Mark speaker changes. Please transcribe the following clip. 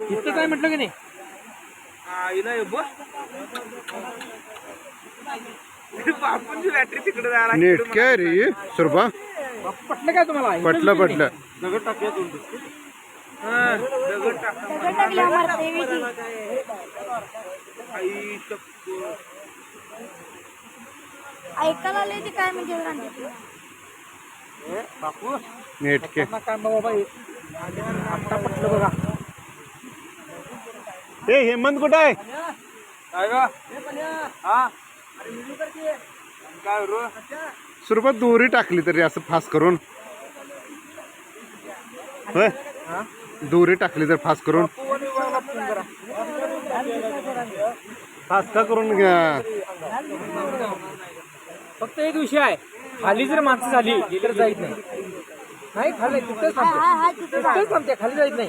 Speaker 1: इथं काय म्हटलं की नाही
Speaker 2: बापूंची बॅटरी तिकडे जायला
Speaker 3: नेट काय रे सुरभा
Speaker 1: पटलं काय तुम्हाला
Speaker 3: पटलं पटलं
Speaker 2: दगड टाकूया दगड टाका
Speaker 4: टाकली आम्हाला देवीची
Speaker 2: आई चप्पल
Speaker 4: ऐकायला आले ते काय म्हणजे रांगेत.
Speaker 1: बापू
Speaker 3: नेट के
Speaker 1: काय बाबा आता पटलं बघा
Speaker 3: हे हेमंत कुठं आहे
Speaker 2: काय ग हा काय रो
Speaker 3: सुरभा दोरी टाकली तरी असं फास करून होय दोरी टाकली तर फास करून फास का करून घ्या.
Speaker 1: फक्त एक विषय आहे खाली जर माणसं झाली तर जाईत नाही खाली तिथंच थांबते
Speaker 4: हा तिथं
Speaker 1: खाली जाईत नाही